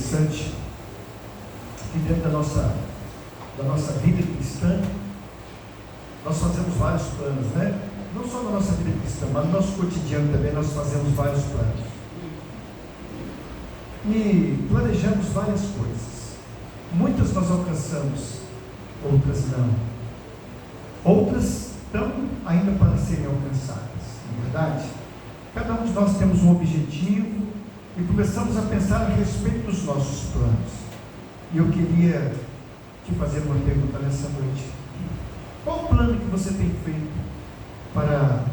interessante que dentro da nossa vida cristã, nós fazemos vários planos, né? Não só na nossa vida cristã, mas no nosso cotidiano também nós fazemos vários planos. E planejamos várias coisas. Muitas nós alcançamos, outras não. Outras estão ainda para serem alcançadas, não é verdade? Cada um de nós temos um objetivo e começamos a pensar a respeito dos nossos planos. E eu queria te fazer uma pergunta nessa noite. Qual o plano que você tem feito para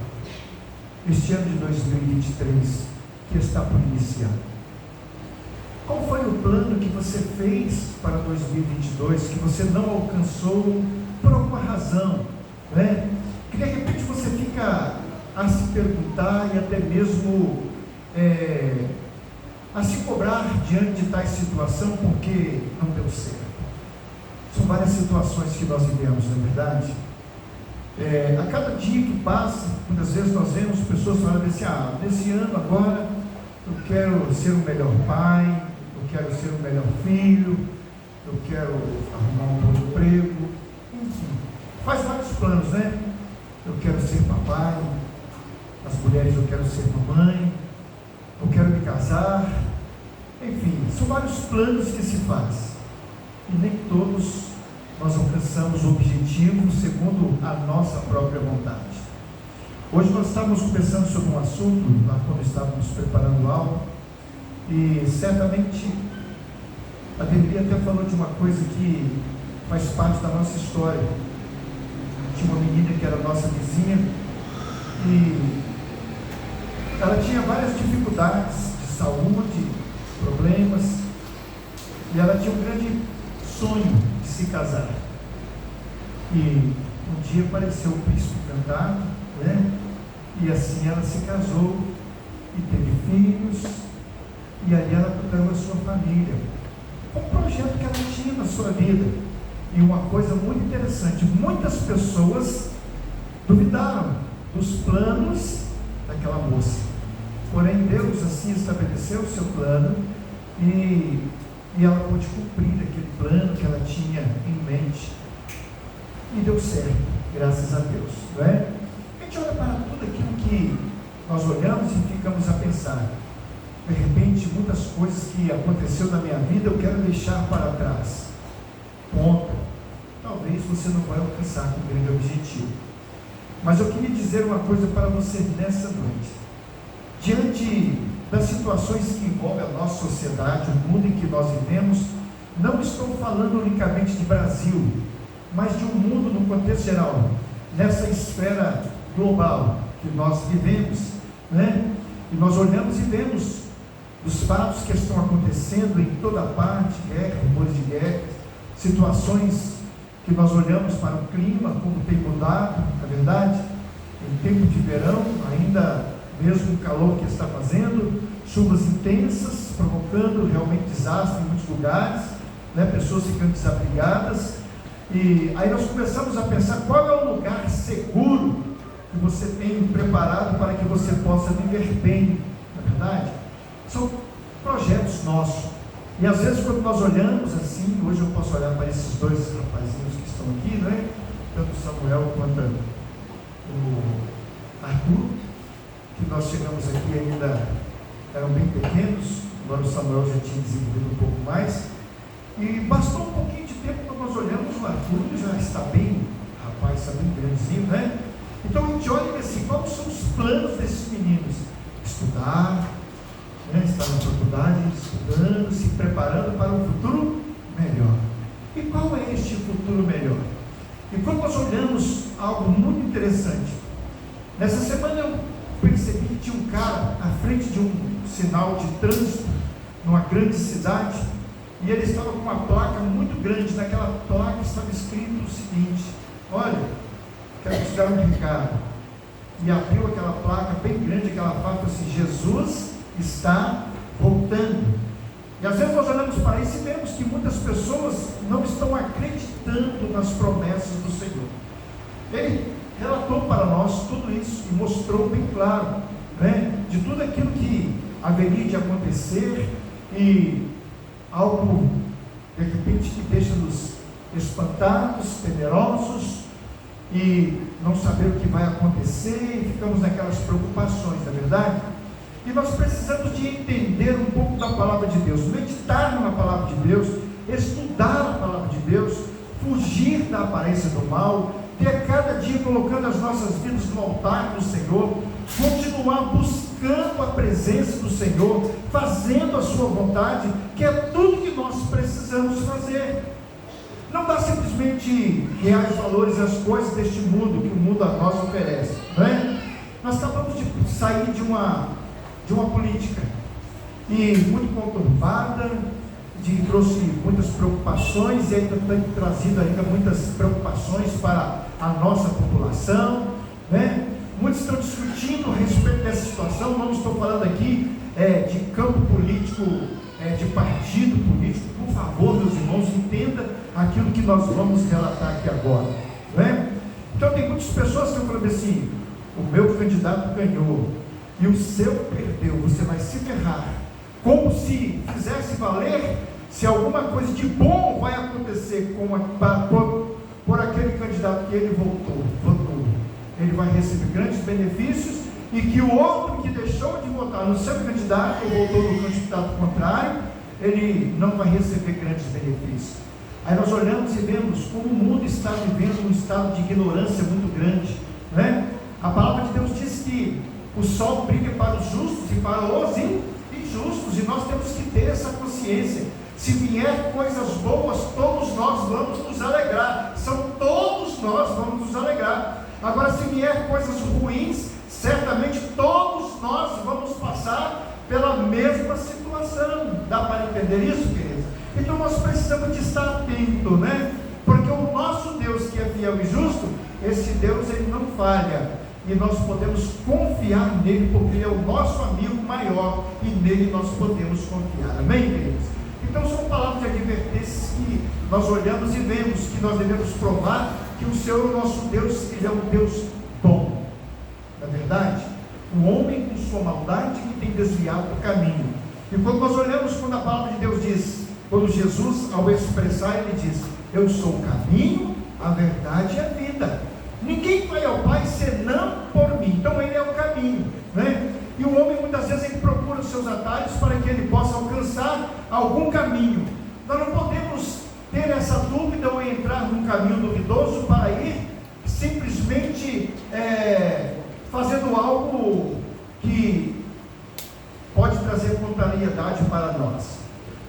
este ano de 2023 que está por iniciar? Qual foi o plano que você fez para 2022 que você não alcançou por alguma razão, né? Que de repente você fica a se perguntar e até mesmo a se cobrar diante de tais situação porque não deu certo. São várias situações que nós vivemos, não é verdade? A cada dia que passa, muitas vezes nós vemos pessoas falando assim: nesse ano agora eu quero ser um melhor pai, eu quero ser um melhor filho, eu quero arrumar um bom emprego, enfim, faz vários planos, né? Eu quero ser papai, as mulheres eu quero ser mamãe, eu quero me casar, enfim, são vários planos que se faz, e nem todos nós alcançamos o objetivo segundo a nossa própria vontade. Hoje nós estávamos conversando sobre um assunto, lá quando estávamos preparando algo, e certamente a Bíblia até falou de uma coisa que faz parte da nossa história. Tinha uma menina que era nossa vizinha, e ela tinha várias dificuldades de saúde, problemas, e ela tinha um grande sonho de se casar. E um dia apareceu o príncipe encantado, né? E assim ela se casou e teve filhos, e ali ela procurou a sua família. Foi um projeto que ela tinha na sua vida. E uma coisa muito interessante: muitas pessoas duvidaram dos planos daquela moça, porém Deus assim estabeleceu o seu plano, e ela pôde cumprir aquele plano que ela tinha em mente, e deu certo, graças a Deus, não é? A gente olha para tudo aquilo que nós olhamos e ficamos a pensar: de repente, muitas coisas que aconteceu na minha vida eu quero deixar para trás. Ponto. Talvez você não vai alcançar com o grande objetivo. Mas eu queria dizer uma coisa para você nessa noite. Diante das situações que envolvem a nossa sociedade, o mundo em que nós vivemos, não estou falando unicamente de Brasil, mas de um mundo no contexto geral, nessa esfera global que nós vivemos, né? E nós olhamos e vemos os fatos que estão acontecendo em toda parte, guerra, rumores de guerra, situações que nós olhamos para o clima, como tem mudado, na verdade, em tempo de verão, ainda mesmo o calor que está fazendo, chuvas intensas, provocando realmente desastre em muitos lugares, né? Pessoas ficando desabrigadas, e aí nós começamos a pensar qual é o lugar seguro que você tem preparado para que você possa viver bem, na verdade? São projetos nossos, e às vezes quando nós olhamos assim, hoje eu posso olhar para esses dois rapazinhos que estão aqui, né? Tanto o Samuel quanto o Arthur, que nós chegamos aqui ainda eram bem pequenos, agora o Samuel já tinha desenvolvido um pouco mais, e bastou um pouquinho de tempo quando nós olhamos, o Arthur já está bem, rapaz, está bem grandezinho, né? Então a gente olha e vê assim, quais são os planos desses meninos? Estudar, né? Estar na faculdade, estudando, se preparando para um futuro melhor. E qual é este futuro melhor? E quando nós olhamos algo muito interessante, nessa semana eu percebi que tinha um cara à frente de um sinal de trânsito numa grande cidade, e ele estava com uma placa muito grande. Naquela placa estava escrito o seguinte: olha, quero te dar um recado. E abriu aquela placa bem grande, aquela placa assim: Jesus está voltando. E às vezes nós olhamos para isso e vemos que muitas pessoas não estão acreditando nas promessas do Senhor. Ele relatou para nós tudo isso e mostrou bem claro, né, de tudo aquilo que haveria de acontecer, e algo de repente que deixa-nos espantados, temerosos e não saber o que vai acontecer, e ficamos naquelas preocupações, não é verdade? E nós precisamos de entender um pouco da palavra de Deus, meditar na palavra de Deus, estudar a palavra de Deus, fugir da aparência do mal, ter cada dia colocando as nossas vidas no altar do Senhor, continuar buscando a presença do Senhor, fazendo a sua vontade, que é tudo que nós precisamos fazer. Não dá simplesmente reais valores às coisas deste mundo, que o mundo a nós oferece, não é? Nós acabamos de sair de uma política e muito conturbada, que trouxe muitas preocupações, e ainda tem trazido ainda muitas preocupações para a nossa população, né? Muitos estão discutindo a respeito dessa situação. Não estou falando aqui de campo político, de partido político. Por favor, meus irmãos, entenda aquilo que nós vamos relatar aqui agora, né? Então tem muitas pessoas que estão falando assim: o meu candidato ganhou e o seu perdeu, você vai se ferrar, como se fizesse valer se alguma coisa de bom vai acontecer por aquele candidato que ele votou. Ele vai receber grandes benefícios, e que o outro que deixou de votar no seu candidato ou votou no candidato contrário, ele não vai receber grandes benefícios. Aí nós olhamos e vemos como o mundo está vivendo um estado de ignorância muito grande, né? A palavra de Deus diz que o sol brilha para os justos e para os injustos, e nós temos que ter essa consciência. Se vier coisas boas, todos nós vamos nos alegrar, todos nós vamos nos alegrar. Agora, se vier coisas ruins, certamente todos nós vamos passar pela mesma situação. Dá para entender isso, queridos? Então nós precisamos de estar atento, né? Porque o nosso Deus, que é fiel e justo, esse Deus, ele não falha, e nós podemos confiar nele, porque ele é o nosso amigo maior, e nele nós podemos confiar. Amém, queridos? Então são palavras de advertência que nós olhamos e vemos que nós devemos provar que o Senhor, o nosso Deus, ele é um Deus bom. Na verdade, o homem com sua maldade que tem desviado o caminho. E quando nós olhamos, quando a palavra de Deus diz, quando Jesus, ao expressar, ele diz: eu sou o caminho, a verdade e a vida. Ninguém vai ao Pai senão por mim. Então ele é o caminho, né? E o homem muitas vezes ele procura os seus atalhos para que ele possa alcançar algum caminho. Nós não podemos ter essa dúvida ou entrar num caminho duvidoso para ir simplesmente fazendo algo que pode trazer contrariedade para nós.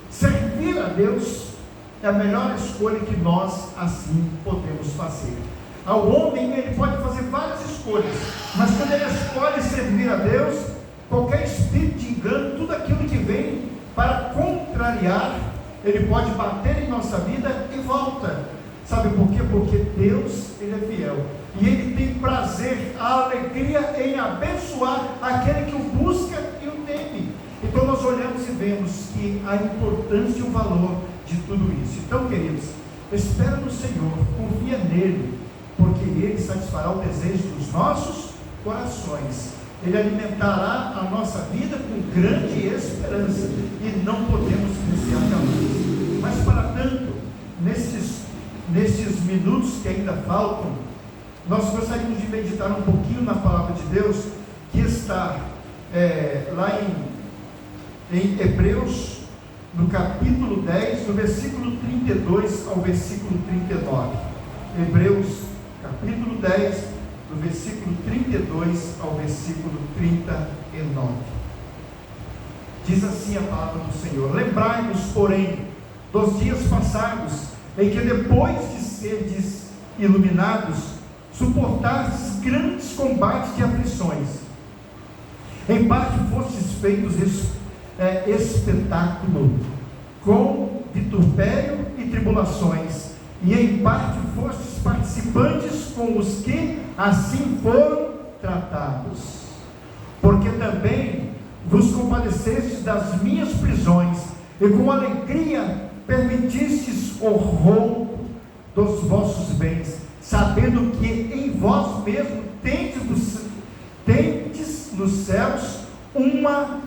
Servir a Deus é a melhor escolha que nós assim podemos fazer. Ao homem, ele pode fazer várias escolhas, mas quando ele escolhe servir a Deus, qualquer espírito de engano, tudo aquilo que vem para contrariar, ele pode bater em nossa vida e volta. Sabe por quê? Porque Deus, ele é fiel, e ele tem prazer, a alegria em abençoar aquele que o busca e o teme. Então nós olhamos e vemos que a importância e o valor de tudo isso. Então, queridos, espera no Senhor, confia nele, porque ele satisfará o desejo dos nossos corações. Ele alimentará a nossa vida com grande esperança, e não podemos recear jamais. Mas para tanto, nesses minutos que ainda faltam, nós gostaríamos de meditar um pouquinho na palavra de Deus, que está lá em Hebreus, no capítulo 10, do versículo 32 ao versículo 39. Hebreus capítulo 10, do versículo 32 ao versículo 39. Diz assim a palavra do Senhor: lembrai-vos, porém, dos dias passados, em que depois de serdes iluminados, suportastes grandes combates de aflições. Em parte fostes feitos espetáculo, com vitupério e tribulações, e em parte fostes participantes com os que assim foram tratados. Porque também vos compadecestes das minhas prisões, e com alegria permitistes o roubo dos vossos bens, sabendo que em vós mesmo tendes nos céus uma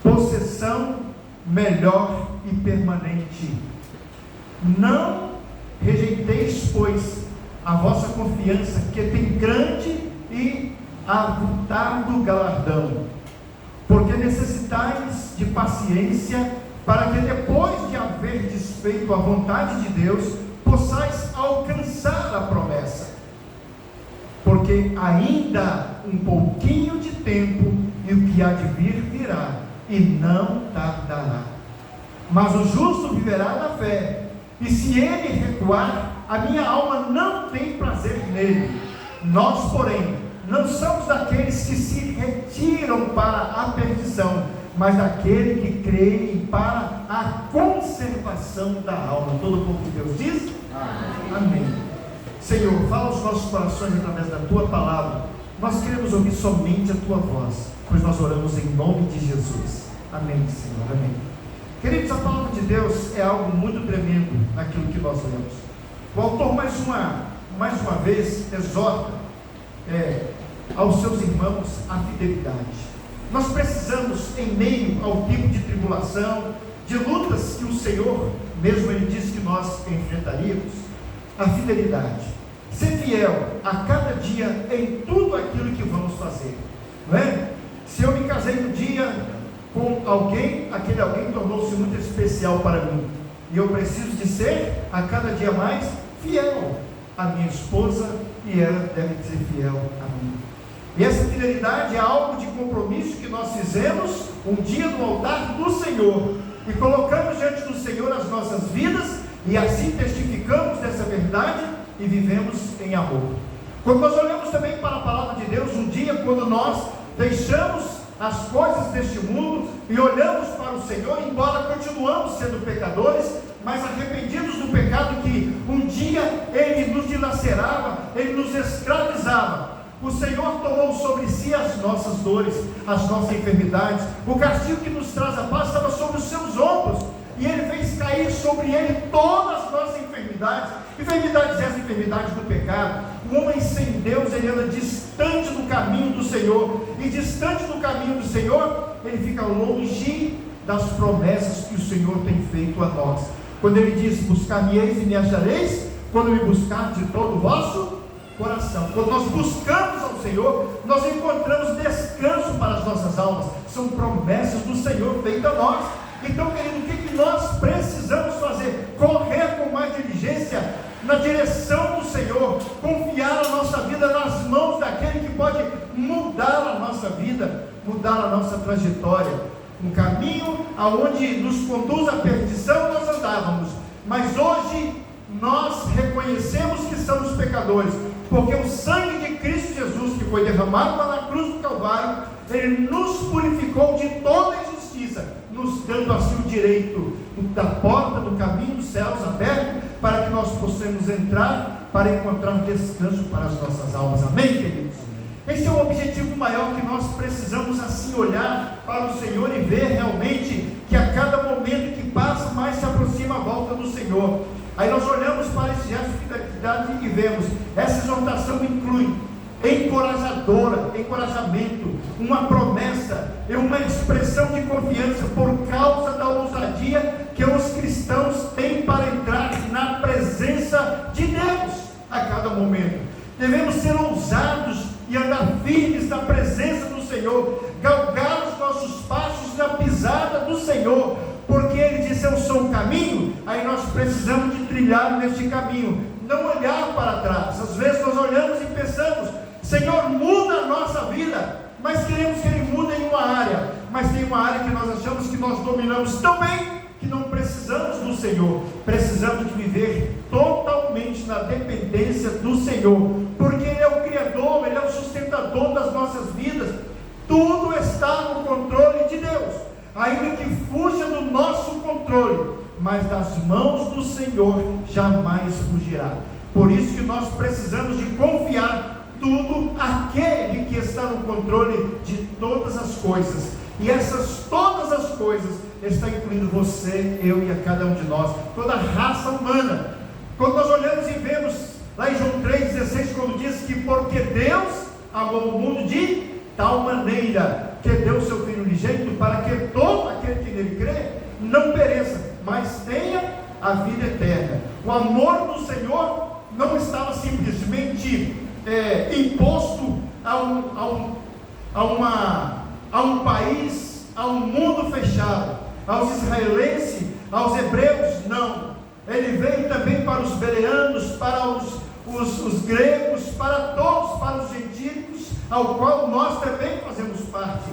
possessão melhor e permanente. Não rejeiteis, pois, a vossa confiança, que tem grande e avultado galardão, porque necessitais de paciência, para que depois de haver desfeito a vontade de Deus, possais alcançar a promessa. Porque ainda um pouquinho de tempo, e o que há de vir virá, e não tardará. Mas o justo viverá na fé, e se ele recuar, a minha alma não tem prazer nele. Nós, porém, não somos daqueles que se retiram para a perdição, mas daquele que creem para a conservação da alma. Todo o povo de Deus diz? Amém. Amém. Senhor, fala aos nossos corações através da Tua palavra. Nós queremos ouvir somente a Tua voz, pois nós oramos em nome de Jesus. Amém, Senhor. Amém. Queridos, a palavra de Deus é algo muito tremendo naquilo que nós lemos. O autor mais uma vez exorta aos seus irmãos a fidelidade. Nós precisamos, em meio ao tipo de tribulação, de lutas que o Senhor mesmo Ele disse que nós enfrentaríamos, a fidelidade. Ser fiel a cada dia em tudo aquilo que vamos fazer, não é? Se eu me casei um dia com alguém, aquele alguém tornou-se muito especial para mim, e eu preciso de ser a cada dia mais fiel à minha esposa, e ela deve ser fiel a mim. E essa fidelidade é algo de compromisso que nós fizemos um dia no altar do Senhor, e colocamos diante do Senhor as nossas vidas, e assim testificamos dessa verdade e vivemos em amor. Quando nós olhamos também para a palavra de Deus, um dia quando nós deixamos as coisas deste mundo e olhamos para o Senhor, embora continuamos sendo pecadores, mas arrependidos do pecado que um dia Ele nos dilacerava, Ele nos escravizava, o Senhor tomou sobre si as nossas dores, as nossas enfermidades. O castigo que nos traz a paz estava sobre os seus ombros, e Ele fez cair sobre Ele todas as nossas enfermidades essas enfermidades do pecado. O homem sem Deus, ele anda distante do caminho do Senhor, e distante do caminho do Senhor, ele fica longe das promessas que o Senhor tem feito a nós. Quando Ele diz: buscar-me-eis e me achareis, quando me buscar de todo o vosso coração. Quando nós buscamos ao Senhor, nós encontramos descanso para as nossas almas. São promessas do Senhor feitas a nós. Então, querido, o que nós precisamos fazer? Correr com mais diligência na direção do Senhor, confiar a nossa vida nas mãos daquele que pode mudar a nossa vida, mudar a nossa trajetória. Um caminho aonde nos conduz à perdição nós andávamos, mas hoje nós reconhecemos que somos pecadores, porque o sangue de Cristo Jesus, que foi derramado lá na cruz do Calvário, Ele nos purificou de toda injustiça, nos dando assim o direito da porta do caminho dos céus aberto, para que nós possamos entrar, para encontrar descanso para as nossas almas. Amém, queridos? Esse é o objetivo maior, que nós precisamos assim olhar para o Senhor e ver realmente que a cada momento que passa, mais se aproxima a volta do Senhor. Aí nós olhamos para esse gesto de fidelidade e vemos, essa exortação inclui encorajamento, uma promessa e uma expressão de confiança por causa da ousadia que os cristãos têm para entrar na presença de Deus a cada momento. Devemos ser ousados e andar firmes na presença do Senhor, galgar os nossos passos na pisada do Senhor, porque Ele disse: eu sou o caminho. Aí nós precisamos de trilhar neste caminho, não olhar para trás. Às vezes nós olhamos e pensamos: Senhor, muda a nossa vida, mas queremos que Ele mude em uma área, mas tem uma área que nós achamos que nós dominamos tão bem, que não precisamos do Senhor. Precisamos de viver totalmente na dependência do Senhor, porque Ele é o Criador, Ele é o sustentador das nossas vidas. Tudo está no controle de Deus, ainda que fuja do nosso controle, mas das mãos do Senhor jamais fugirá. Por isso que nós precisamos de confiar tudo àquele que está no controle de todas as coisas, e essas todas as coisas está incluindo você, eu e a cada um de nós, toda a raça humana. Quando nós olhamos e vemos lá em João 3,16, quando diz que porque Deus amou o mundo de tal maneira que deu o seu Filho unigênito, para que todo aquele que nele crê não pereça, mas tenha a vida eterna. O amor do Senhor não estava simplesmente imposto a um país, a um mundo fechado, aos israelenses, aos hebreus, não. Ele veio também para os bereanos, para os gregos, para todos, para os gentios, ao qual nós também fazemos parte.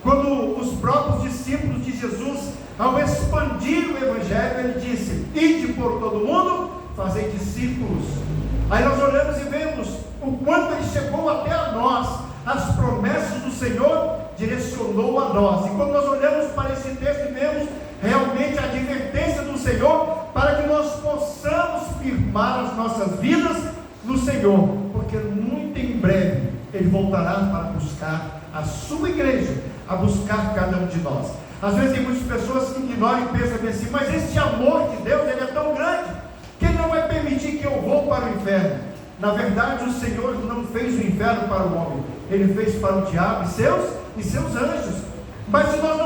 Quando os próprios discípulos de Jesus, ao expandir o Evangelho, ele disse: ide por todo mundo, fazei discípulos. Aí nós olhamos e vemos o quanto ele chegou até a nós, as promessas do Senhor direcionou a nós. E quando nós olhamos para esse texto e vemos realmente a advertência do Senhor, para que nós possamos firmar as nossas vidas no Senhor, porque muito em breve Ele voltará para buscar a sua igreja, a buscar cada um de nós. Às vezes tem muitas pessoas que ignoram e pensam assim: mas esse amor de Deus, Ele é tão grande, que Ele não vai permitir que eu vou para o inferno. Na verdade, o Senhor não fez o inferno para o homem, Ele fez para o diabo e seus anjos. Mas se nós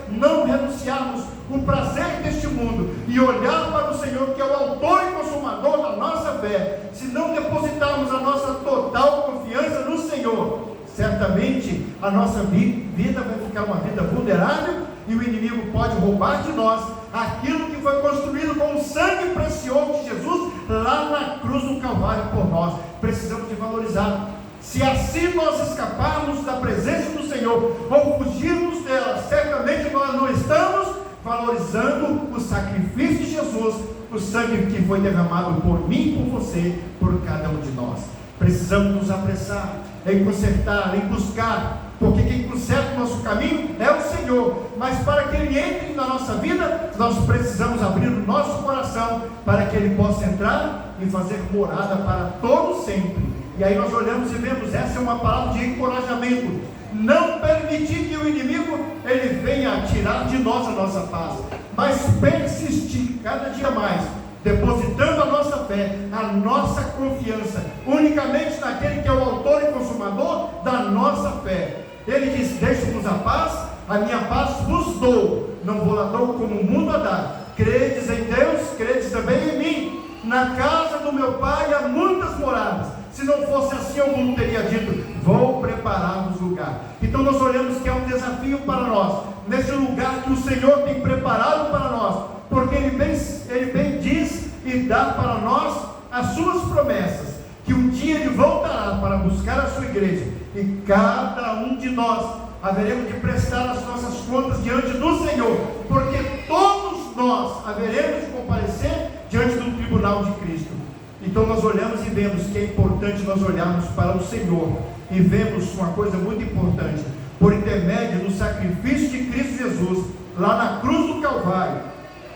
não renunciarmos o prazer deste mundo e olhar para o Senhor, que é o autor e consumador da nossa fé, se não depositarmos a nossa total confiança no Senhor, certamente a nossa vida vai ficar uma vida vulnerável, e o inimigo pode roubar de nós aquilo que foi construído com o sangue precioso de Jesus lá na cruz do Calvário por nós. Precisamos de valorizar. Se assim nós escaparmos da presença do Senhor ou fugirmos dela, certamente nós não estamos valorizando o sacrifício de Jesus, o sangue que foi derramado por mim, por você, por cada um de nós. Precisamos nos apressar em consertar, em buscar, porque quem conserta o nosso caminho é o Senhor. Mas para que Ele entre na nossa vida, nós precisamos abrir o nosso coração, para que Ele possa entrar e fazer morada para todo sempre. E aí nós olhamos e vemos, essa é uma palavra de encorajamento: não permitir que o inimigo ele venha tirar de nós a nossa paz, mas persistir cada dia mais, depositando a nossa fé, a nossa confiança unicamente naquele que é o autor e consumador da nossa fé. Ele diz: deixe-nos a paz, a minha paz vos dou, não vou lá dou como o mundo a dar. Credes em Deus, credes também em mim. Na casa do meu pai há muitas moradas. Se não fosse assim, eu não teria dito: vou preparar-vos lugar. Então nós olhamos que é um desafio para nós, nesse lugar que o Senhor tem preparado para nós, porque Ele bem diz e dá para nós as suas promessas, que um dia Ele voltará para buscar a sua igreja, e cada um de nós haveremos de prestar as nossas contas diante do Senhor, porque todos nós haveremos de comparecer diante do tribunal de Cristo. Então nós olhamos e vemos que é importante nós olharmos para o Senhor, e vemos uma coisa muito importante: por intermédio do sacrifício de Cristo Jesus, lá na cruz do Calvário,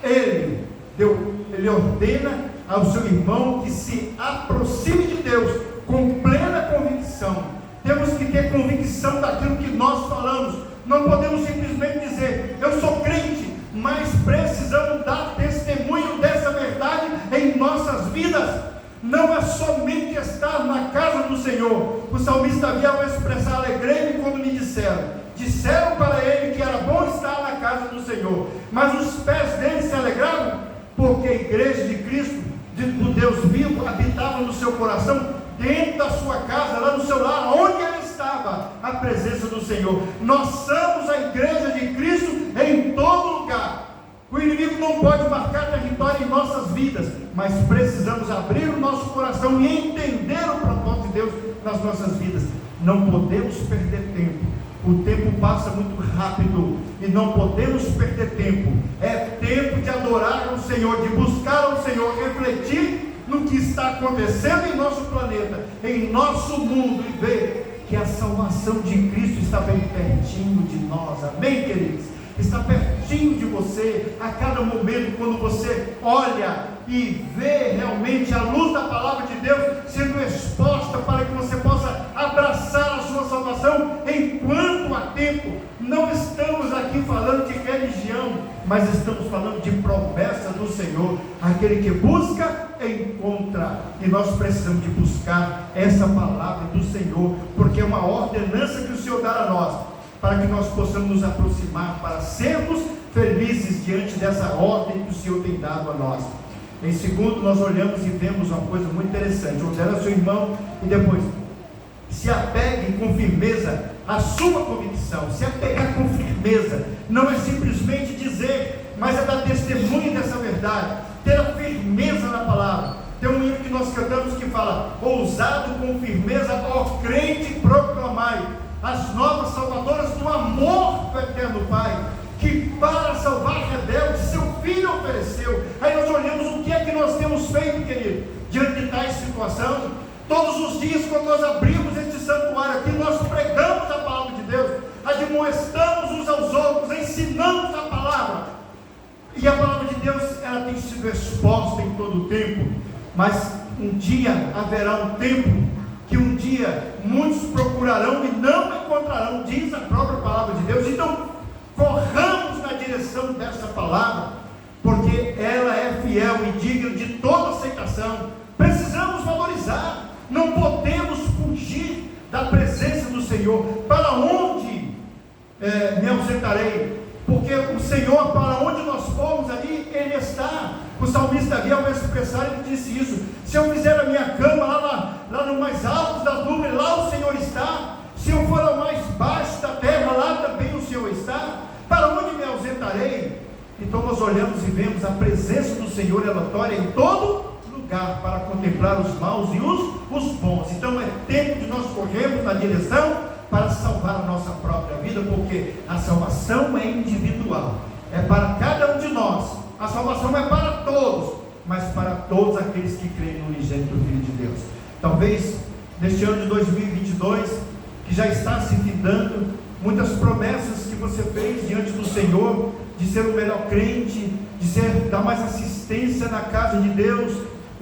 Ele ordena ao seu irmão que se aproxime de Deus com plena convicção. Temos que ter convicção daquilo que nós falamos. Não podemos simplesmente dizer: eu sou crente, mas precisamos dar testemunho dessa verdade em nossas vidas. Não é somente estar na casa do Senhor. O salmista havia ao expressar: alegrei-me quando me disseram para ele que era bom estar na casa do Senhor. Mas os pés dele se alegraram, porque a igreja de Cristo, do Deus vivo, habitava no seu coração, dentro da sua casa, lá no seu lar, onde ele estava, a presença do Senhor. Nós somos a igreja de Cristo em todo lugar. O inimigo não pode marcar território em nossas vidas, mas precisamos abrir o nosso coração e entender o propósito de Deus nas nossas vidas. Não podemos perder tempo. O tempo passa muito rápido e não podemos perder tempo. É tempo de adorar o Senhor, de buscar o Senhor, refletir no que está acontecendo em nosso planeta, em nosso mundo, e ver que a salvação de Cristo está bem pertinho de nós. Amém, queridos? Está pertinho de você a cada momento, quando você olha e vê realmente a luz da palavra de Deus sendo exposta, para que você possa abraçar a sua salvação enquanto há tempo. Não estamos aqui falando de religião, mas estamos falando de promessa do Senhor. Aquele que busca, encontra. E nós precisamos de buscar essa palavra do Senhor, porque é uma ordenança que o Senhor dá a nós, para que nós possamos nos aproximar, para sermos felizes diante dessa ordem que o Senhor tem dado a nós. Em segundo, nós olhamos e vemos uma coisa muito interessante: ordena seu irmão e depois se apegue com firmeza à sua convicção. Se apegar com firmeza não é simplesmente dizer, mas é dar testemunho dessa verdade, ter a firmeza na palavra. Tem um hino que nós cantamos que fala: ousado com firmeza, ó crente, proclamai as novas salvadoras do amor do eterno Pai, que para salvar rebeldes seu Filho ofereceu. Aí nós olhamos o que é que nós temos feito, querido, diante de tais situação. Todos os dias, quando nós abrimos este santuário aqui, nós pregamos a palavra de Deus, admoestamos uns aos outros, ensinamos a palavra, e a palavra de Deus, ela tem sido exposta em todo o tempo. Mas um dia haverá um tempo que um dia muitos procurarão e não encontrarão, diz a própria palavra de Deus. Então corramos na direção dessa palavra, porque ela é fiel e digna de toda aceitação. Precisamos valorizar, não podemos fugir da presença do Senhor. Para onde me ausentarei? Porque o Senhor, para onde nós formos ali, Ele está. O salmista Davi, ao expressar, ele disse isso: se eu fizer a minha cama lá no mais alto das nuvens, lá o Senhor está. Se eu for ao mais baixo da terra, lá também o Senhor está. Para onde me ausentarei? Então nós olhamos e vemos a presença do Senhor, ela notória em todo lugar, para contemplar os maus e os bons. Então é tempo de nós corrermos na direção para salvar a nossa própria vida, porque a salvação é individual, é para cada um de nós. A salvação é para todos, mas para todos aqueles que creem no unigênito Filho de Deus. Talvez neste ano de 2022, que já está se findando, muitas promessas que você fez diante do Senhor, de ser o melhor crente, de dar mais assistência na casa de Deus,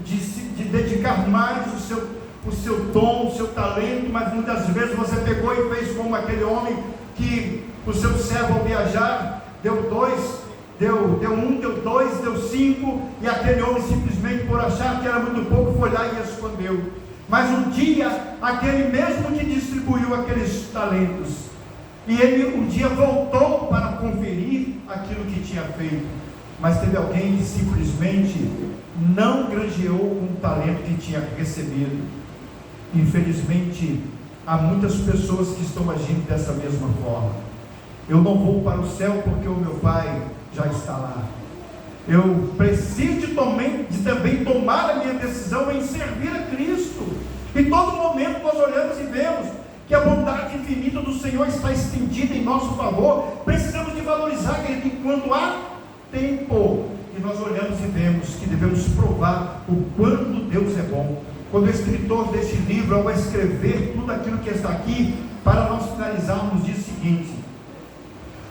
de dedicar mais o seu dom, o seu talento, mas muitas vezes você pegou e fez como aquele homem que o seu servo, ao viajar, deu 2, deu 1, deu 2, deu 5, e aquele homem simplesmente, por achar que era muito pouco, foi lá e escondeu. Mas um dia, aquele mesmo que distribuiu aqueles talentos, e ele um dia voltou para conferir aquilo que tinha feito, mas teve alguém que simplesmente não granjeou com o talento que tinha recebido. Infelizmente, há muitas pessoas que estão agindo dessa mesma forma. Eu não vou para o céu porque o meu Pai já está lá. Eu preciso de também tomar a minha decisão em servir a Cristo. Em todo momento nós olhamos e vemos que a bondade infinita do Senhor está estendida em nosso favor. Precisamos de valorizar, querido, enquanto há tempo. E nós olhamos e vemos que devemos provar o quanto Deus é bom. Quando o escritor deste livro, ao escrever tudo aquilo que está aqui, para nós finalizarmos, diz o seguinte: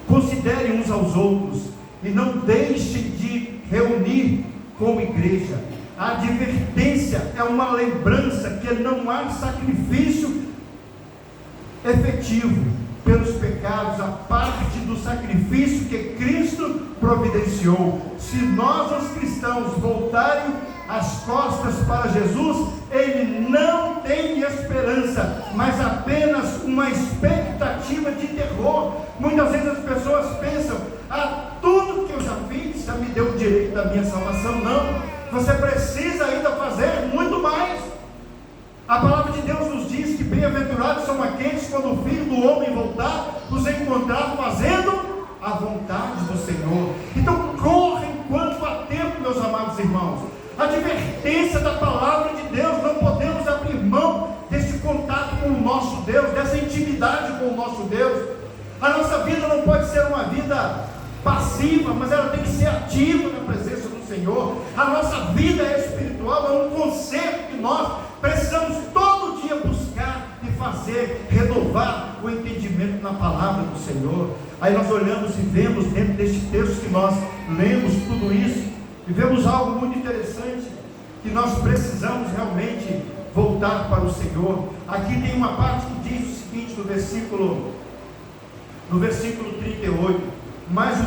considerem uns aos outros e não deixem de reunir como igreja. A advertência é uma lembrança que não há sacrifício efetivo pelos pecados, a parte do sacrifício que Cristo providenciou. Se nós, os cristãos, voltarem as costas para Jesus, Ele não tem esperança, mas apenas uma expectativa de terror. Muitas vezes as pessoas pensam: tudo que eu já fiz já me deu o direito da minha salvação. Não, você precisa ainda fazer muito mais. A palavra de Deus nos diz que bem-aventurados são aqueles, quando o Filho do Homem voltar, nos encontrar fazendo a vontade do Senhor. Então corra enquanto há tempo, meus amados irmãos. A advertência da palavra de Deus, não podemos abrir mão desse contato com o nosso Deus, dessa intimidade com o nosso Deus. A nossa vida não pode ser uma vida passiva, mas ela tem que ser ativa na presença do Senhor. A nossa vida espiritual é um conceito que nós precisamos todo dia buscar e fazer, renovar o entendimento na palavra do Senhor. Aí nós olhamos e vemos dentro deste texto que nós lemos tudo isso, e vemos algo muito interessante, que nós precisamos realmente voltar para o Senhor. Aqui tem uma parte que diz o seguinte, no versículo 38: mas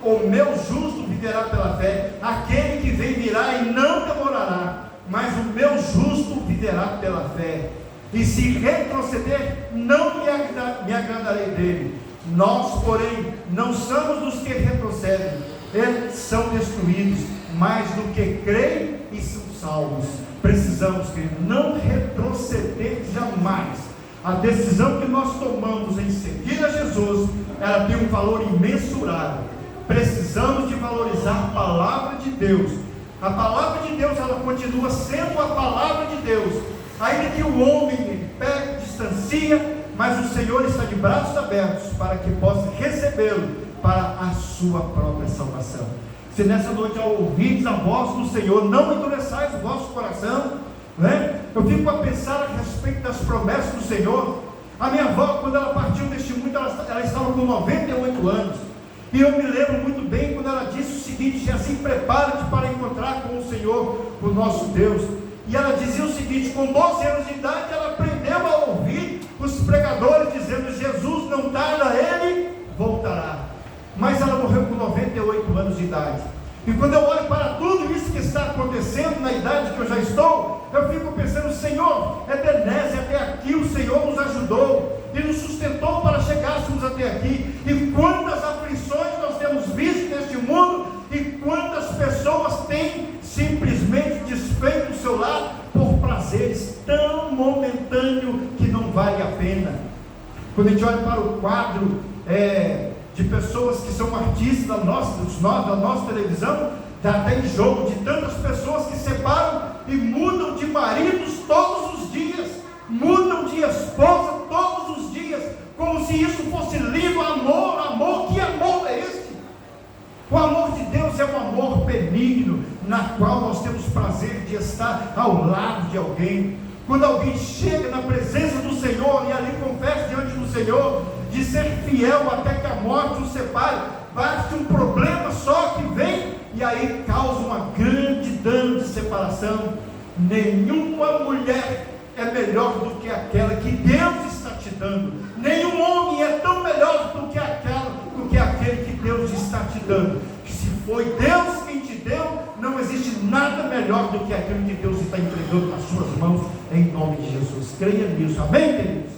o meu justo viverá pela fé. Aquele que vem virá e não demorará, mas o meu justo viverá pela fé. E se retroceder, não me agradarei dele. Nós, porém, não somos dos que retrocedem, eles são destruídos, mas do que creem e são salvos. Precisamos, querido, não retroceder jamais. A decisão que nós tomamos em seguir a Jesus, ela tem um valor imensurável. Precisamos de valorizar a palavra de Deus. A palavra de Deus, ela continua sendo a palavra de Deus, ainda que o homem pegue, distancia, mas o Senhor está de braços abertos para que possa recebê-lo para a sua própria salvação. Se nessa noite, ao ouvirdes a voz do Senhor, não endureçais o vosso coração, né? Eu fico a pensar a respeito das promessas do Senhor. A minha avó, quando ela partiu deste mundo, ela estava com 98 anos, e eu me lembro muito bem quando ela disse o seguinte: assim, prepara-te para encontrar com o Senhor, o nosso Deus. E ela dizia o seguinte: com 12 anos de idade, ela aprendeu a ouvir os pregadores dizendo: Jesus não tarda, Ele voltará. Mas ela morreu com 98 anos de idade. E quando eu olho para tudo isso que está acontecendo na idade que eu já estou, eu fico pensando: Senhor, Ebenezer, até aqui o Senhor nos ajudou e nos sustentou para chegássemos até aqui. E quantas aflições nós temos visto neste mundo, e quantas pessoas têm simplesmente desfeito o seu lar por prazeres tão momentâneos que não vale a pena. Quando a gente olha para o quadro de pessoas que são artistas da nossa televisão, dá até enjoo de tantas pessoas que separam e mudam de maridos todos os dias, mudam de esposa todos os dias, como se isso fosse lindo. Amor, que amor é esse? O amor de Deus é um amor benigno, na qual nós temos prazer de estar ao lado de alguém. Quando alguém chega na presença do Senhor e ali confessa diante do Senhor, de ser fiel até que a morte o separe, basta um problema só que vem, e aí causa uma grande dano de separação. Nenhuma mulher é melhor do que aquela que Deus está te dando. Nenhum homem é tão melhor do que aquele que Deus está te dando. Se foi Deus quem te deu, não existe nada melhor do que aquilo que Deus está entregando nas suas mãos, em nome de Jesus. Creia nisso, amém, queridos?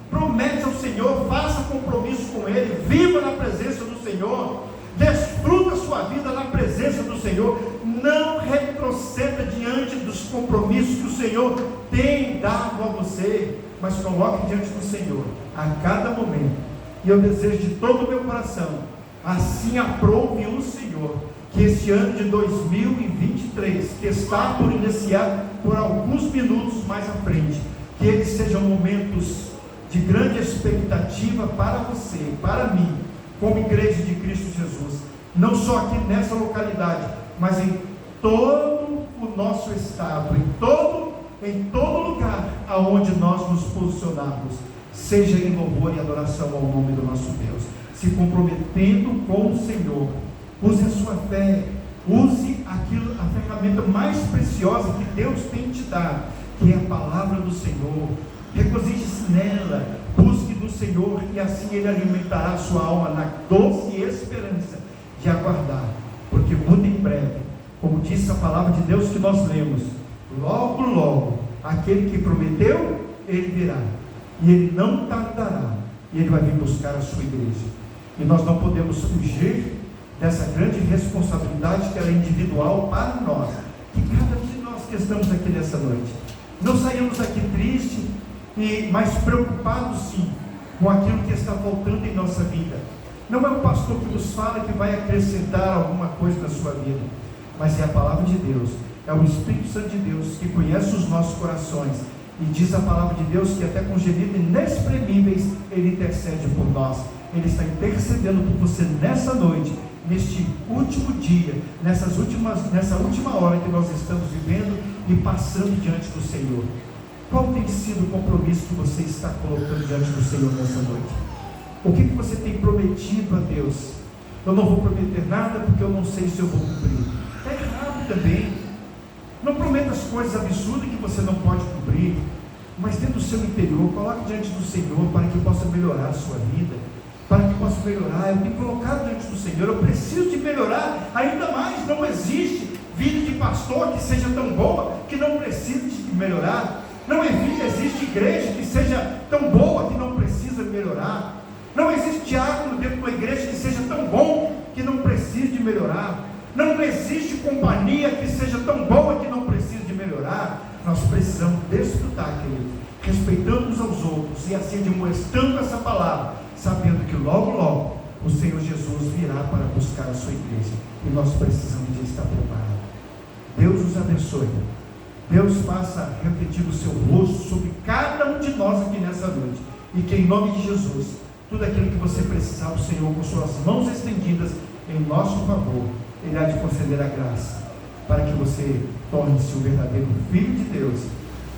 Promete ao Senhor, faça compromisso com Ele, viva na presença do Senhor, desfruta a sua vida na presença do Senhor, não retroceda diante dos compromissos que o Senhor tem dado a você, mas coloque diante do Senhor a cada momento. E eu desejo de todo o meu coração, assim aprove o Senhor, que este ano de 2023, que está por iniciar por alguns minutos mais à frente, que eles sejam momentos de grande expectativa para você, para mim, como igreja de Cristo Jesus, não só aqui nessa localidade, mas em todo o nosso estado, em todo lugar aonde nós nos posicionarmos, seja em louvor e adoração ao nome do nosso Deus, se comprometendo com o Senhor. Use a sua fé, use a ferramenta mais preciosa que Deus tem te dado, que é a palavra do Senhor. Regozije-se nela, busque do Senhor, e assim Ele alimentará a sua alma na doce esperança de aguardar, porque muito em breve, como disse a palavra de Deus que nós lemos, logo, aquele que prometeu, Ele virá, e Ele não tardará, e Ele vai vir buscar a sua igreja. E nós não podemos fugir dessa grande responsabilidade que ela é individual para nós, que cada um de nós que estamos aqui nessa noite, não saímos aqui tristes, mas preocupados sim, com aquilo que está faltando em nossa vida. Não é o pastor que nos fala que vai acrescentar alguma coisa na sua vida, mas é a palavra de Deus, é o Espírito Santo de Deus, que conhece os nossos corações, e diz a palavra de Deus que até com gemidos inexprimíveis Ele intercede por nós. Ele está intercedendo por você nessa noite, neste último dia, nessa última hora que nós estamos vivendo e passando diante do Senhor. Qual tem sido o compromisso que você está colocando diante do Senhor nessa noite? O que você tem prometido a Deus? Eu não vou prometer nada porque eu não sei se eu vou cumprir. Está errado também. Não prometa as coisas absurdas que você não pode cumprir, mas dentro do seu interior, coloque diante do Senhor para que possa melhorar a sua vida, para que possa melhorar. Eu tenho colocado diante do Senhor, eu preciso de melhorar ainda mais. Não existe vida de pastor que seja tão boa que não precise de melhorar. Não existe igreja que seja tão boa que não precisa melhorar. Não existe diácono dentro da igreja que seja tão bom que não precise de melhorar. Não existe companhia que seja tão boa que não precise de melhorar. Nós precisamos desfrutar, queridos, respeitando uns aos outros e assim admoestando essa palavra, sabendo que logo, logo o Senhor Jesus virá para buscar a sua igreja e nós precisamos de estar preparados. Deus os abençoe. Deus faça refletir o seu rosto sobre cada um de nós aqui nessa noite, e que em nome de Jesus, tudo aquilo que você precisar, o Senhor com suas mãos estendidas em nosso favor, Ele há de conceder a graça, para que você torne-se o verdadeiro Filho de Deus,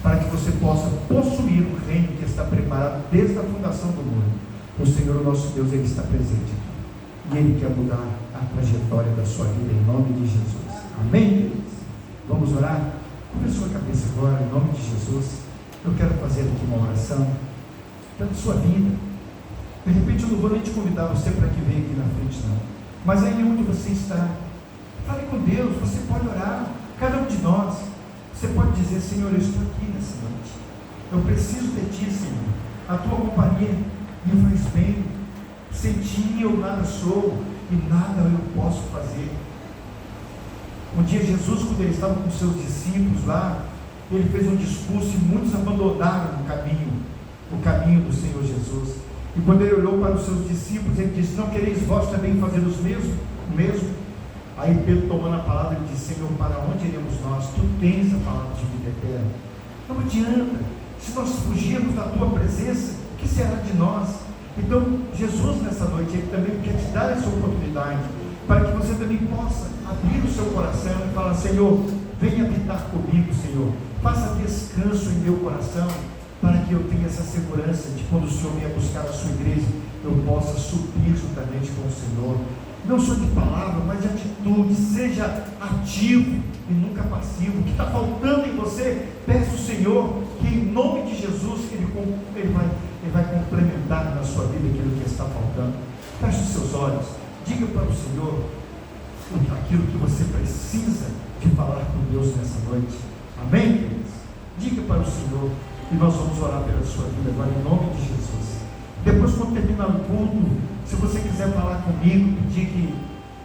para que você possa possuir o reino que está preparado desde a fundação do mundo. O Senhor, o nosso Deus, Ele está presente aqui, e Ele quer mudar a trajetória da sua vida em nome de Jesus. Amém, queridos? Vamos orar? Cubra sua cabeça agora, em nome de Jesus. Eu quero fazer aqui uma oração pela sua vida. De repente eu não vou nem te convidar você para que venha aqui na frente, não. Mas aí onde você está, fale com Deus. Você pode orar, cada um de nós. Você pode dizer: Senhor, eu estou aqui nessa noite, eu preciso de Ti, Senhor. A Tua companhia me faz bem. Sem Ti eu nada sou e nada eu posso fazer. Um dia Jesus, quando Ele estava com seus discípulos lá, Ele fez um discurso e muitos abandonaram o caminho do Senhor Jesus. E quando Ele olhou para os seus discípulos, Ele disse: não quereis vós também fazer o mesmo? Aí Pedro, tomando a palavra, ele disse: Senhor, para onde iremos nós? Tu tens a palavra de vida eterna. Não adianta, se nós fugirmos da Tua presença, o que será de nós? Então Jesus nessa noite, Ele também quer te dar essa oportunidade, para que você também possa abrir o seu coração e falar: Senhor, venha habitar comigo, Senhor, faça descanso em meu coração, para que eu tenha essa segurança de quando o Senhor vier buscar a sua igreja, eu possa subir juntamente com o Senhor, não só de palavra, mas de atitude. Seja ativo e nunca passivo. O que está faltando em você, peça ao Senhor, que em nome de Jesus, Ele vai complementar na sua vida aquilo que está faltando. Feche os seus olhos, diga para o Senhor aquilo que você precisa de falar com Deus nessa noite. Amém, queridos? Diga para o Senhor, e nós vamos orar pela sua vida agora em nome de Jesus. Depois, quando terminar o culto, se você quiser falar comigo, pedir que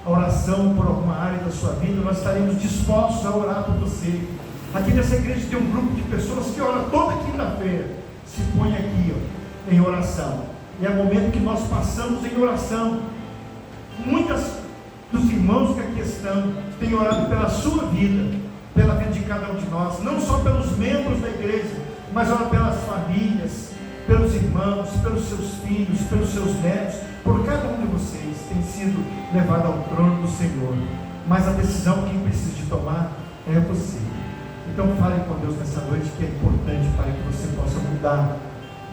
a oração por alguma área da sua vida, nós estaremos dispostos a orar por você. Aqui nessa igreja tem um grupo de pessoas que ora toda quinta-feira, se põe aqui em oração, e é o momento que nós passamos em oração. Muitos dos irmãos que aqui estão têm orado pela sua vida, pela vida de cada um de nós, não só pelos membros da igreja, mas ora pelas famílias, pelos irmãos, pelos seus filhos, pelos seus netos, por cada um de vocês tem sido levado ao trono do Senhor. Mas a decisão quem precisa de tomar é você. Então fale com Deus nessa noite, que é importante para que você possa mudar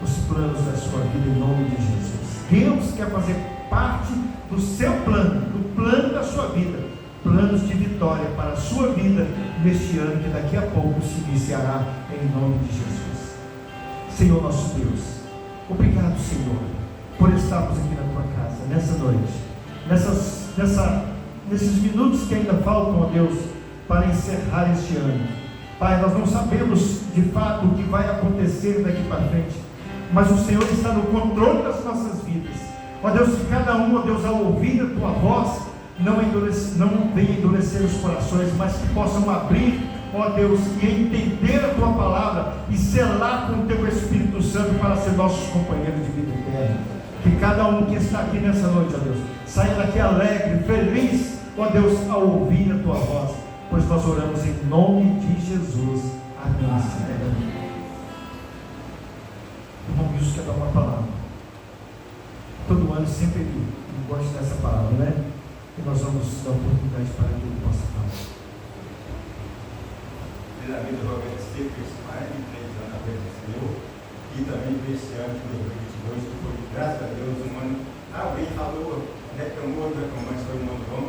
os planos da sua vida em nome de Jesus. Deus quer fazer parte do seu plano, do plano da sua vida, planos de vitória para a sua vida neste ano que daqui a pouco se iniciará em nome de Jesus. Senhor nosso Deus, obrigado, Senhor, por estarmos aqui na Tua casa, nessa noite, nesses minutos que ainda faltam, ó Deus, para encerrar este ano. Pai, nós não sabemos de fato o que vai acontecer daqui para frente, mas o Senhor está no controle das nossas vidas. Ó Deus, que cada um, ó Deus, ao ouvir a Tua voz, não venha endurecer os corações, mas que possam abrir, ó Deus, e entender a Tua palavra e selar com o Teu Espírito Santo para ser nossos companheiros de vida eterna. Que cada um que está aqui nessa noite, ó Deus, saia daqui alegre, feliz, ó Deus, ao ouvir a Tua voz, pois nós oramos em nome de Jesus. Amém. Irmão Wilson quer dar uma palavra. Todo ano sempre ele gosta dessa palavra, né? E nós vamos dar oportunidade para que ele possa falar. Primeiramente, eu vou agradecer por esse mais de 3 anos na presença do Senhor, e também por esse ano de 2022, que foi, graças a Deus, um ano. Alguém falou, reclamou, mas foi um ano bom.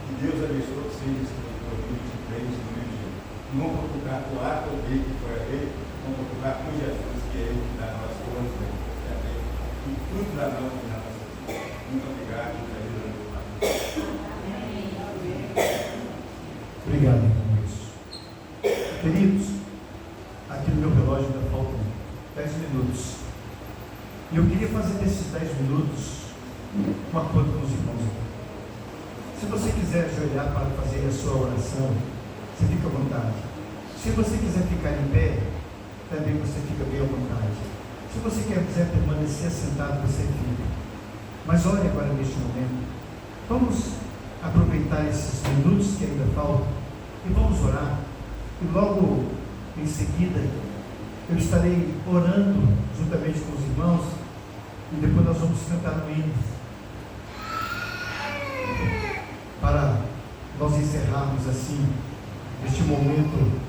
Que Deus abençoe vocês esse 2023 no meu dia. Não vou procurar o ato dele, que foi a ele, vamos procurar com Jesus, que é ele que dá nossas coisas, e tudo da nossa vida. Muito obrigado, obrigado, irmão Wilson. Queridos, aqui no meu relógio ainda faltam 10 minutos E eu queria fazer nesses 10 minutos um acordo com os irmãos aqui. Se você quiser ajoelhar para fazer a sua oração, você fica à vontade. Se você quiser ficar em pé, também você fica bem à vontade. Se você quiser permanecer sentado, você fica. Mas olhe agora neste momento. Vamos aproveitar esses minutos que ainda faltam e vamos orar. E logo em seguida, eu estarei orando juntamente com os irmãos e depois nós vamos cantar um hino para nós encerrarmos assim este momento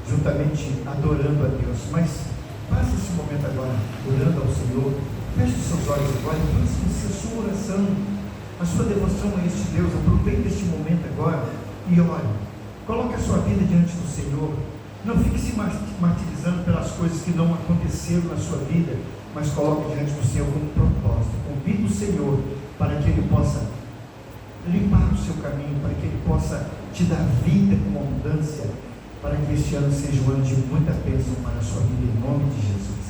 juntamente adorando a Deus. Mas faça esse momento agora orando ao Senhor. Feche os seus olhos agora e faça a sua oração, a sua devoção a este Deus. Aproveite este momento agora e ore. Coloque a sua vida diante do Senhor. Não fique se martirizando pelas coisas que não aconteceram na sua vida, mas coloque diante do Senhor com um propósito. Convide o Senhor para que Ele possa limpar o seu caminho, para que Ele possa te dar vida com abundância, para que este ano seja um ano de muita bênção para a sua vida, em nome de Jesus.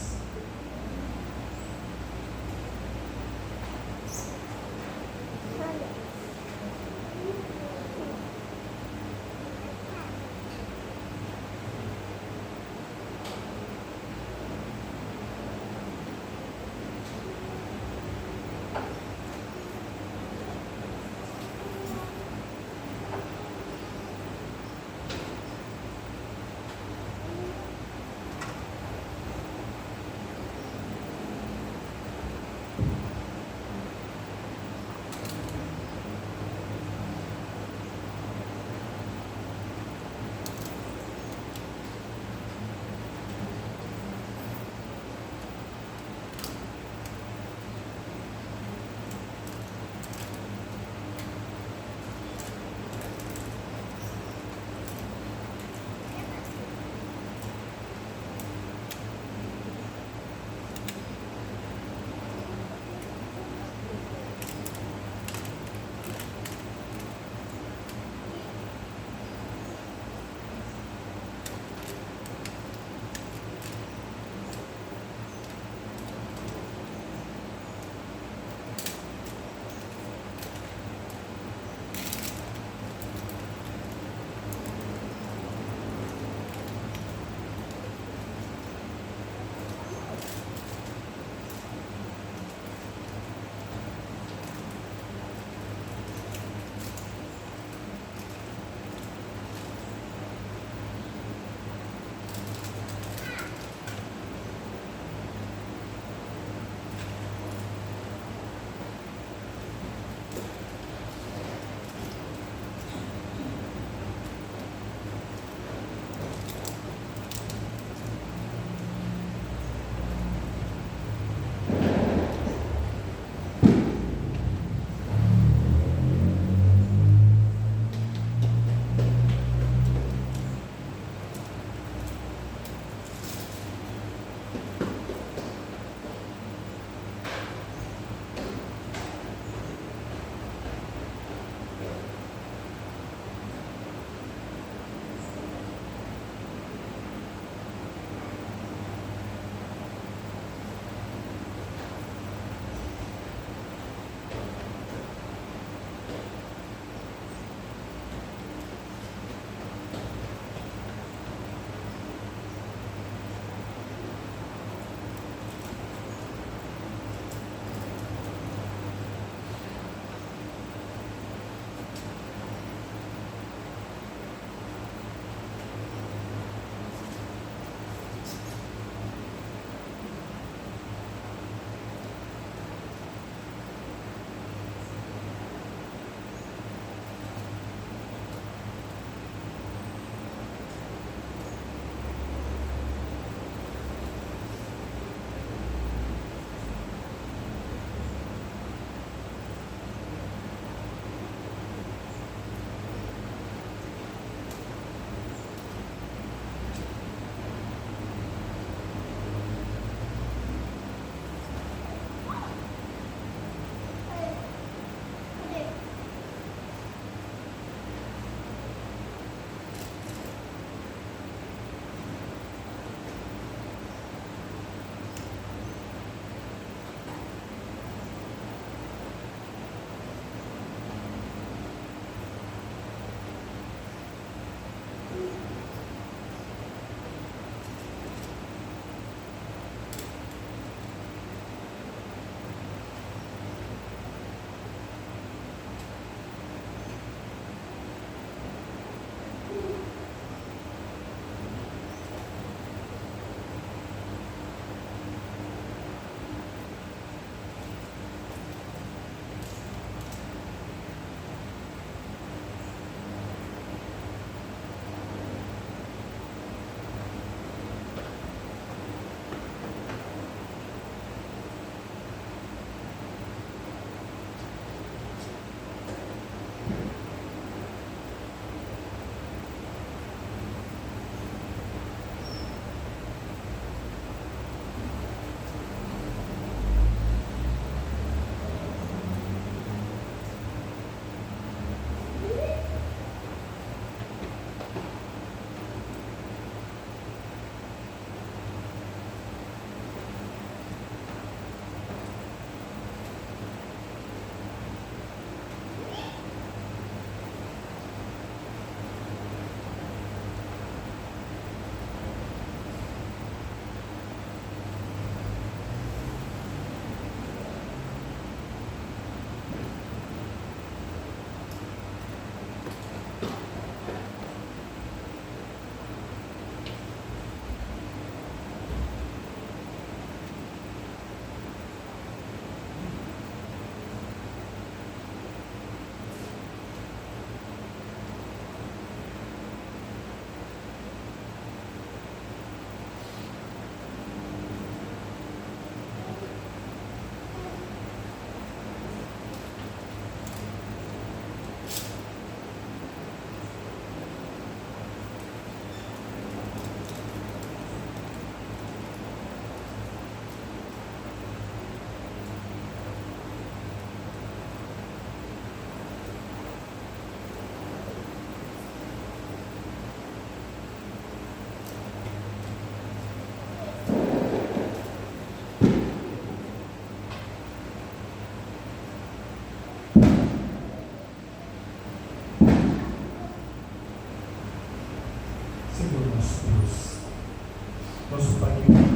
Pai querido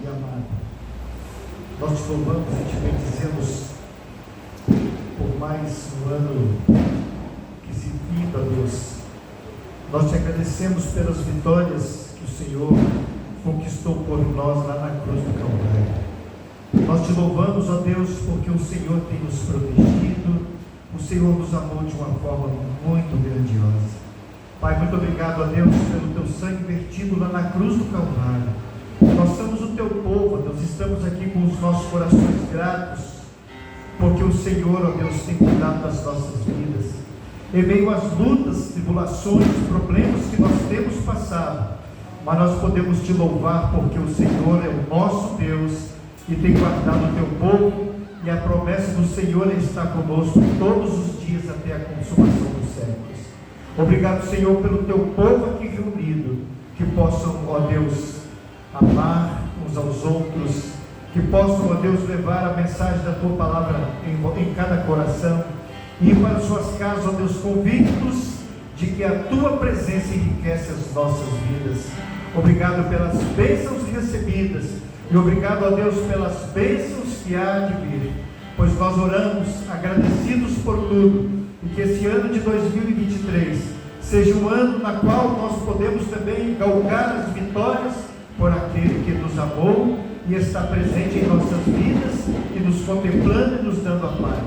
e amado, nós te louvamos e te bendizemos por mais um ano que se finda, Deus. Nós te agradecemos pelas vitórias que o Senhor conquistou por nós lá na cruz do Calvário. Nós te louvamos, ó Deus, porque o Senhor tem nos protegido, o Senhor nos amou de uma forma muito grandiosa. Pai, muito obrigado, ó Deus, pelo teu sangue vertido lá na cruz do Calvário. Nós somos o teu povo, nós estamos aqui com os nossos corações gratos, porque o Senhor, ó Deus, tem cuidado das nossas vidas. Em meio às lutas, tribulações, problemas que nós temos passado, mas nós podemos te louvar, porque o Senhor é o nosso Deus e tem guardado o teu povo, e a promessa do Senhor é estar conosco todos os dias até a consumação dos séculos. Obrigado, Senhor, pelo teu povo aqui reunido, que possam, ó Deus, amar uns aos outros, que possam, ó Deus, levar a mensagem da tua palavra em cada coração, e ir para suas casas, ó Deus, convictos de que a tua presença enriquece as nossas vidas. Obrigado pelas bênçãos recebidas, e obrigado, ó Deus, pelas bênçãos que há de vir, pois nós oramos agradecidos por tudo, e que esse ano de 2023 seja um ano na qual nós podemos também galgar as vitórias por aquele que nos amou e está presente em nossas vidas e nos contemplando e nos dando a paz.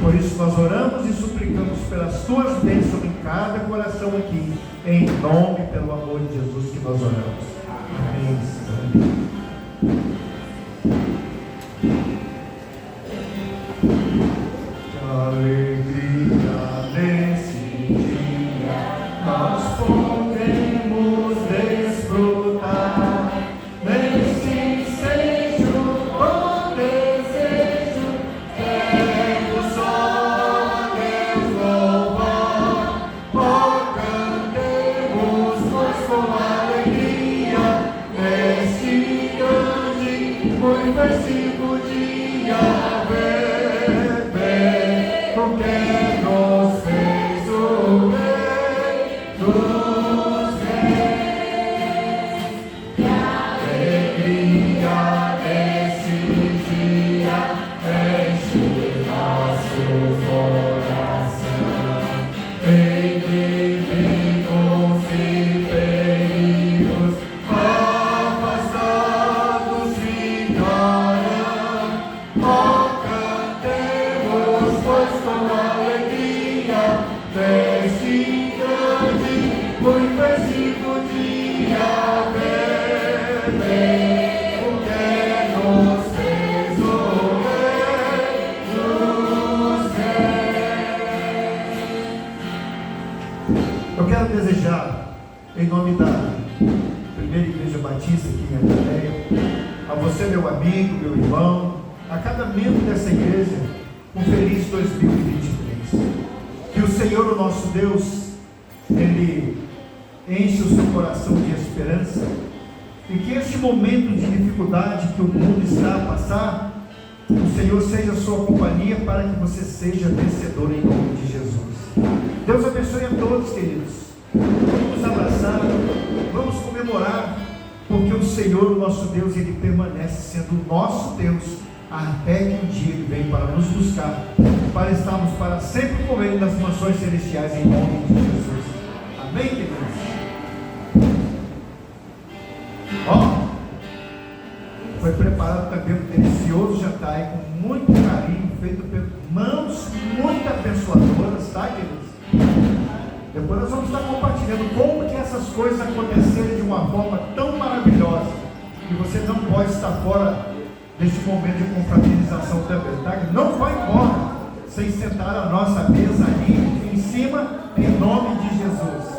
Por isso nós oramos e suplicamos pelas tuas bênçãos em cada coração aqui, em nome e pelo amor de Jesus que nós oramos. Amém. Alegria nesse dia, nós podemos desfrutar nesse sejo bom desejo. Quero só a Deus louvar, oh, cantemos, pois com alegria nesse grande, muito festivo dia. Porque nos fez o Rei dos Reis, e a alegria desse dia enche nosso coração. Em inimigos e perigos afastados ficarão. Nesse grande, muito festivo dia, porque nos fez o Rei dos Reis. Eu quero desejar, em nome da Primeira Igreja Batista aqui em Galileia, a você, meu amigo, meu irmão, a cada membro dessa igreja, um feliz 2023. Que o Senhor, o nosso Deus, Ele enche o seu coração de esperança, e que esse momento de dificuldade que o mundo está a passar, o Senhor seja a sua companhia para que você seja vencedor em nome de Jesus. Deus abençoe a todos, queridos. Vamos nos abraçar, vamos comemorar, porque o Senhor, o nosso Deus, Ele permanece sendo o nosso Deus, até que um dia Ele vem para nos buscar, para estarmos para sempre com Ele nas mansões celestiais, em nome de Jesus. Amém, queridos? Foi preparado também um delicioso jantar aí, com muito carinho, feito por mãos muito abençoadoras, tá, queridos? Depois nós vamos estar compartilhando como que essas coisas aconteceram de uma forma tão maravilhosa, que você não pode estar fora desse momento de confraternização também, tá? Não vai embora sem sentar a nossa mesa ali em cima, em nome de Jesus.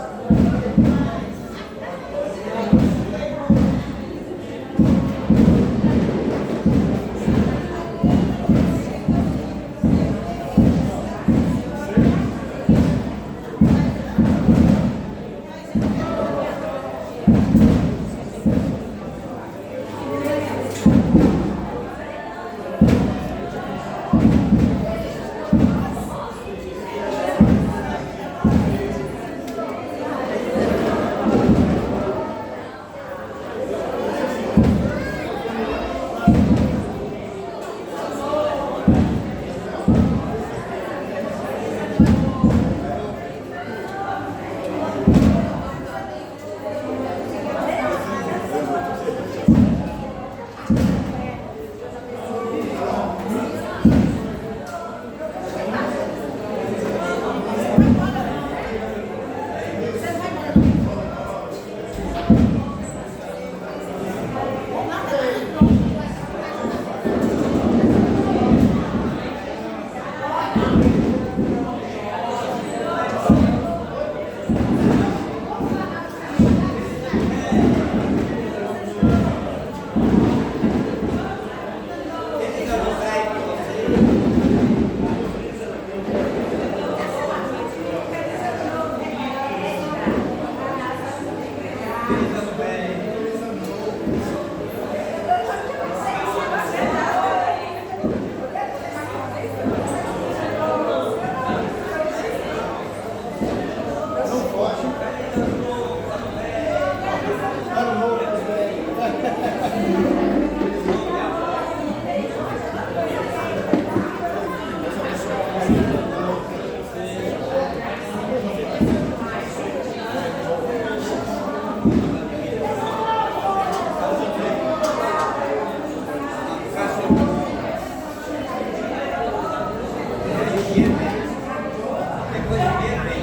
Depois de ver, vem.